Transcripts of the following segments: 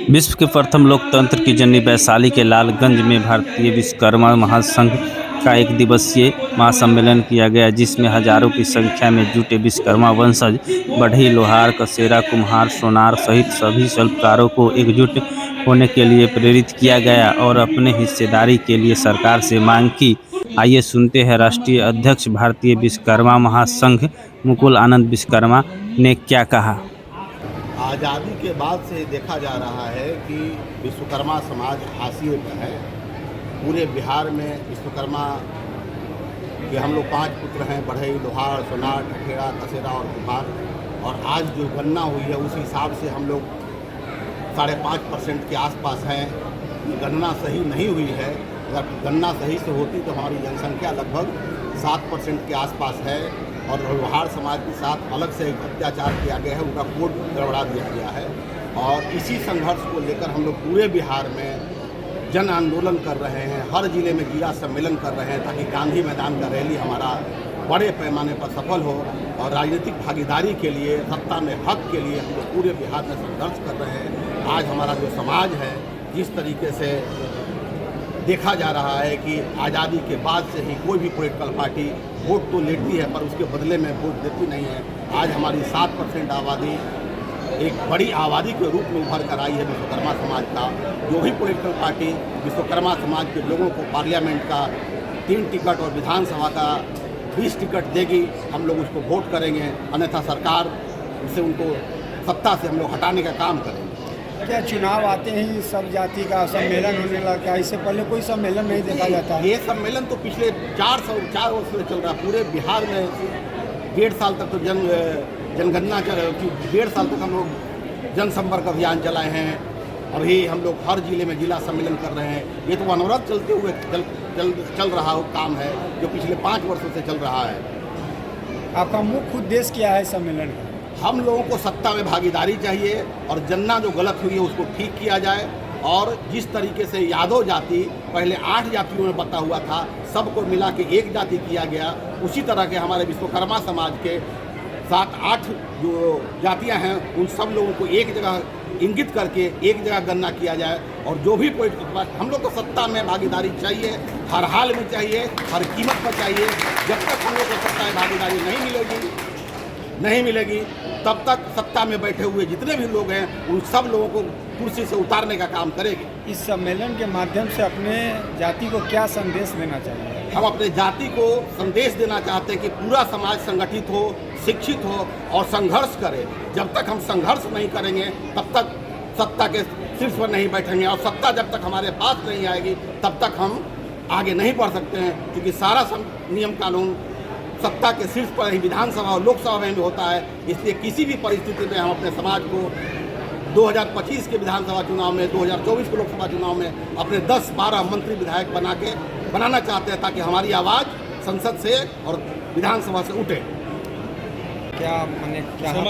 विश्व के प्रथम लोकतंत्र की जननी वैशाली के लालगंज में भारतीय विश्वकर्मा महासंघ का एक दिवसीय महासम्मेलन किया गया, जिसमें हजारों की संख्या में जुटे विश्वकर्मा वंशज बढ़ई, लोहार, कसेरा, कुम्हार, सोनार सहित सभी शिल्पकारों को एकजुट होने के लिए प्रेरित किया गया और अपने हिस्सेदारी के लिए सरकार से मांग की। आइए सुनते हैं राष्ट्रीय अध्यक्ष भारतीय विश्वकर्मा महासंघ मुकुल आनंद विश्वकर्मा ने क्या कहा। आज़ादी के बाद से देखा जा रहा है कि विश्वकर्मा समाज हाशिए पर है। पूरे बिहार में विश्वकर्मा के हम लोग 5 पुत्र हैं, बढ़ई, लोहार, सोनार, ठठेरा, कसेरा और कुम्हार। और आज जो गणना हुई है उस हिसाब से हम लोग 5.5% के आसपास हैं। गणना सही नहीं हुई है। अगर गणना सही से होती तो हमारी जनसंख्या लगभग 7% के आसपास है। और लोहार समाज के साथ अलग से एक अत्याचार किया गया है, उनका कोड गड़बड़ा दिया गया है। और इसी संघर्ष को लेकर हम लोग पूरे बिहार में जन आंदोलन कर रहे हैं। हर जिले में जिला सम्मेलन कर रहे हैं ताकि गांधी मैदान का रैली हमारा बड़े पैमाने पर सफल हो। और राजनीतिक भागीदारी के लिए, सत्ता में हक के लिए हम लोग पूरे बिहार में संघर्ष कर रहे हैं। आज हमारा जो समाज है, जिस तरीके से देखा जा रहा है कि आज़ादी के बाद से ही कोई भी पॉलिटिकल पार्टी वोट तो लेती है पर उसके बदले में वोट देती नहीं है। आज हमारी 7% आबादी एक बड़ी आबादी के रूप में उभर कर आई है विश्वकर्मा समाज का। जो भी पॉलिटिकल पार्टी विश्वकर्मा समाज के लोगों को पार्लियामेंट का 3 टिकट और विधानसभा का 20 टिकट देगी, हम लोग उसको वोट करेंगे। अन्यथा सरकार से उनको सत्ता से हम लोग हटाने का काम करेंगे। क्या चुनाव आते ही सब जाति का सम्मेलन होने लगा? इससे पहले कोई सम्मेलन नहीं देखा जाता है। ये सम्मेलन तो पिछले 4 वर्ष से चल रहा है। पूरे बिहार में 1.5 साल तक तो जनगणना 1.5 साल तक हम लोग जनसंपर्क अभियान चलाए हैं। अभी हम लोग हर जिले में जिला सम्मेलन कर रहे हैं। ये तो अनवरत चलते हुए चल रहा काम है जो पिछले 5 वर्षों से चल रहा है। आपका मुख्य उद्देश्य क्या है सम्मेलन का? हम लोगों को सत्ता में भागीदारी चाहिए और जनना जो गलत हुई है उसको ठीक किया जाए। और जिस तरीके से यादव जाति पहले 8 जातियों में बटा हुआ था, सबको मिला के एक जाति किया गया, उसी तरह के हमारे विश्वकर्मा समाज के 7-8 जो जातियां हैं उन सब लोगों को एक जगह इंगित करके एक जगह गणना किया जाए। और जो भी हम लोग को सत्ता में भागीदारी चाहिए, हर हाल में चाहिए, हर कीमत पर चाहिए। जब तक हम लोग को सत्ता में भागीदारी नहीं मिलेगी तब तक सत्ता में बैठे हुए जितने भी लोग हैं उन सब लोगों को कुर्सी से उतारने का काम करेंगे। इस सम्मेलन के माध्यम से अपने जाति को क्या संदेश देना चाहिए? हम अपने जाति को संदेश देना चाहते हैं कि पूरा समाज संगठित हो, शिक्षित हो और संघर्ष करे। जब तक हम संघर्ष नहीं करेंगे तब तक सत्ता के शीर्ष पर नहीं बैठेंगे। और सत्ता जब तक हमारे पास नहीं आएगी तब तक हम आगे नहीं बढ़ सकते हैं, क्योंकि सारा नियम कानून सत्ता के शीर्ष पर ही विधानसभा और लोकसभा में भी होता है। इसलिए किसी भी परिस्थिति में हम अपने समाज को 2025 के विधानसभा चुनाव में, 2024 के लोकसभा चुनाव में अपने 10-12 मंत्री विधायक बनाना चाहते हैं ताकि हमारी आवाज़ संसद से और विधानसभा से उठे। क्या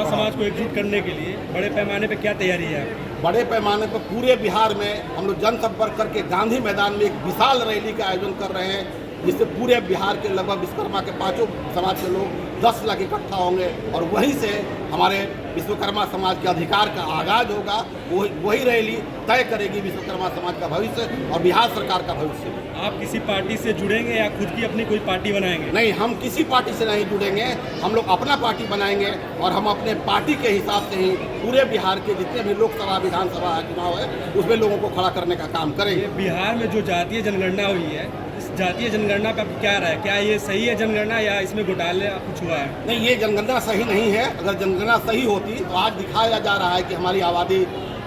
समाज को एकजुट करने के लिए बड़े पैमाने पर क्या तैयारी है? बड़े पैमाने पर पूरे बिहार में हम लोग जनसंपर्क करके गांधी मैदान में एक विशाल रैली का आयोजन कर रहे हैं, जिससे पूरे बिहार के लगभग विश्वकर्मा के 5 समाज के लोग 10 लाख इकट्ठा होंगे। और वहीं से हमारे विश्वकर्मा समाज के अधिकार का आगाज होगा। वही रैली तय करेगी विश्वकर्मा समाज का भविष्य और बिहार सरकार का भविष्य। आप किसी पार्टी से जुड़ेंगे या खुद की अपनी कोई पार्टी बनाएंगे? नहीं, हम किसी पार्टी से नहीं जुड़ेंगे। हम लोग अपना पार्टी बनाएंगे और हम अपने पार्टी के हिसाब से ही पूरे बिहार के जितने भी लोकसभा विधानसभा चुनाव है उसमें लोगों को खड़ा करने का काम करेंगे। बिहार में जो जातीय जनगणना हुई है, इस जातीय जनगणना पर क्या राय है? क्या ये सही है जनगणना या इसमें घोटाले कुछ हुआ है? नहीं, ये जनगणना सही नहीं है। अगर जनगणना सही होती तो आज दिखाया जा रहा है कि हमारी आबादी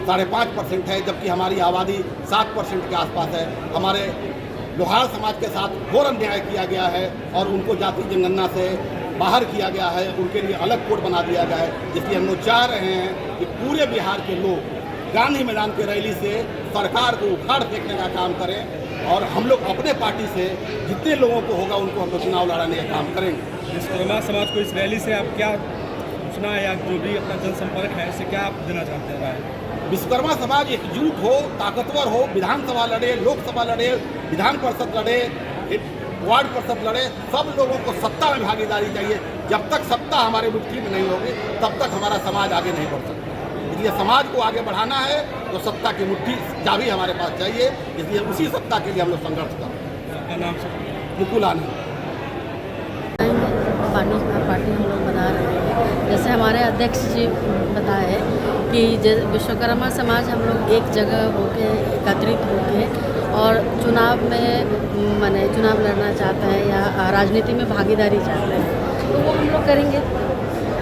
5.5% है, जबकि हमारी आबादी 7% के आसपास है। हमारे लोहार समाज के साथ घोर अन्याय किया गया है और उनको जाति जनगणना से बाहर किया गया है। उनके लिए अलग कोड बना दिया गया है। इसलिए हम लोग चाह रहे हैं कि पूरे बिहार के लोग गांधी मैदान की रैली से सरकार को उखाड़ फेंकने का काम करें और हम लोग अपने पार्टी से जितने लोगों को होगा उनको हम लोग चुनाव लड़ाने का काम करेंगे। विश्वकर्मा समाज को इस रैली से आप क्या सूचना या जो भी अपना जनसंपर्क है इससे क्या आप देना चाहते हैं? विश्वकर्मा समाज एकजुट हो, ताकतवर हो, विधानसभा लड़े, लोकसभा लड़े, विधान परिषद लड़े, वार्ड परिषद लड़े। सब लोगों को सत्ता में भागीदारी चाहिए। जब तक सत्ता हमारे मुट्ठी में नहीं होगी तब तक हमारा समाज आगे नहीं बढ़ सकता। इसलिए समाज को आगे बढ़ाना है तो सत्ता की मुट्ठी चाबी हमारे पास चाहिए, इसलिए उसी सत्ता के लिए हम लोग संघर्ष कर रहे हैं। आपका नाम सर? मुकुल आनंद। पार्टी हम लोग बना रहे हैं। जैसे हमारे अध्यक्ष जी बताए कि विश्वकर्मा समाज हम लोग एक जगह होके एकत्रित होके और चुनाव में माने चुनाव लड़ना चाहते हैं या राजनीति में भागीदारी चाहते हैं, तो वो हम लोग करेंगे।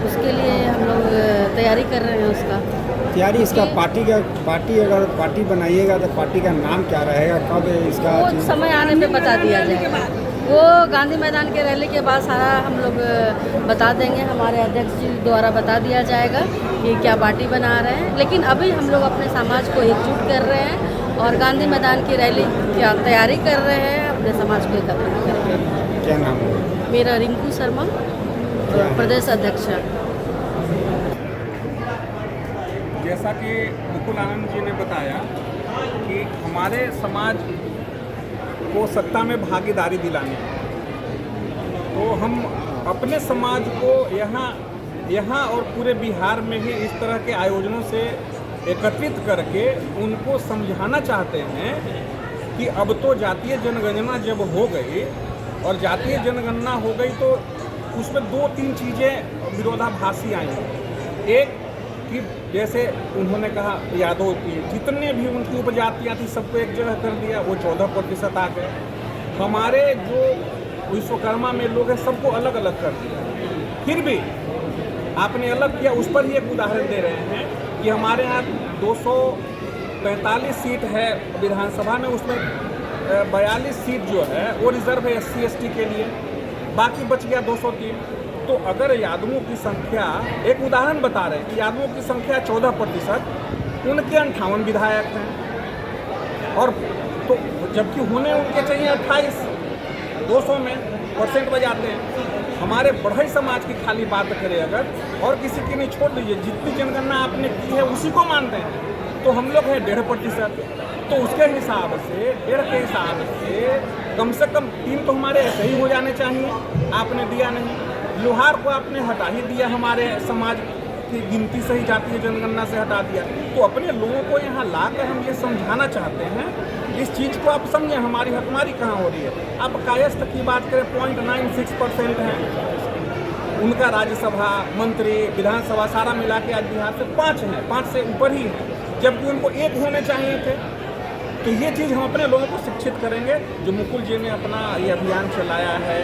उसके लिए हम लोग तैयारी कर रहे हैं उसका। तैयारी इसका पार्टी अगर पार्टी बनाइएगा तो पार्टी का नाम क्या रहेगा, कब इसका वो समय आने पे बता दिया जाएगा। वो गांधी मैदान के रैली के बाद सारा हम लोग बता देंगे, हमारे अध्यक्ष जी द्वारा बता दिया जाएगा कि क्या पार्टी बना रहे हैं। लेकिन अभी हम लोग अपने समाज को एकजुट कर रहे हैं और गांधी मैदान की रैली की तैयारी कर रहे हैं, अपने समाज को एकत्रित करेंगे। क्या नाम है? मेरा रिंकू शर्मा, प्रदेश अध्यक्ष। जैसा कि मुकुल आनंद जी ने बताया कि हमारे समाज को सत्ता में भागीदारी दिलानी है, तो हम अपने समाज को यहाँ और पूरे बिहार में ही इस तरह के आयोजनों से एकत्रित करके उनको समझाना चाहते हैं कि अब तो जातीय जनगणना जब हो गई और जातीय जनगणना हो गई तो उसमें 2-3 चीज़ें विरोधाभासी आई। एक कि जैसे उन्होंने कहा यादव की जितने भी उनकी उपजातियाँ थी सबको एक जगह कर दिया, वो 14% आ गए। हमारे जो विश्वकर्मा में लोग हैं सबको अलग अलग कर दिया। फिर भी आपने अलग किया, उस पर ही एक उदाहरण दे रहे हैं कि हमारे यहाँ 245 सीट है विधानसभा में, उसमें 42 सीट जो है वो रिजर्व है SC ST के लिए, बाकी बच गया 203। तो अगर यादवों की संख्या, एक उदाहरण बता रहे हैं कि यादवों की संख्या 14%, उनके 58 विधायक हैं, और तो जबकि होने उनके चाहिए 28, 200 में % बजाते हैं। हमारे बढ़ई समाज की खाली बात करें अगर, और किसी की नहीं, छोड़ दीजिए, जितनी जनगणना आपने की है उसी को मानते हैं, तो हम लोग हैं 1.5%। तो उसके हिसाब से 1.5 के हिसाब से कम 3 तो हमारे ऐसे ही हो जाने चाहिए, आपने दिया नहीं। लोहार को आपने हटा ही दिया, हमारे समाज की गिनती से ही जातीय जनगणना से हटा दिया। तो अपने लोगों को यहाँ लाकर हम ये समझाना चाहते हैं, इस चीज़ को आप समझें, हमारी हकमारी कहाँ हो रही है। आप कायस्थ की बात करें 0.96% है उनका, राज्यसभा मंत्री विधानसभा सारा मिला के आज बिहार से 5 हैं, 5 से ऊपर ही है, जबकि उनको 1 होने चाहिए थे। तो ये चीज़ हम अपने लोगों को शिक्षित करेंगे। जो मुकुल जी ने अपना ये अभियान चलाया है,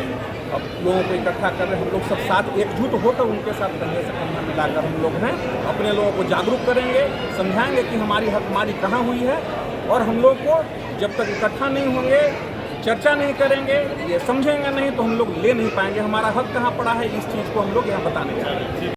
अब लोगों को इकट्ठा कर रहे हैं, हम लोग सब साथ एकजुट होकर उनके साथ कंधे से कंधा मिलाकर हम लोग हैं, अपने लोगों को जागरूक करेंगे, समझाएंगे कि हमारी हकमारी कहाँ हुई है। और हम लोग को जब तक इकट्ठा नहीं होंगे, चर्चा नहीं करेंगे, ये समझेंगे नहीं, तो हम लोग ले नहीं पाएंगे हमारा हक कहाँ पड़ा है। इस चीज़ को हम लोग यहाँ बताने जा रहे हैं।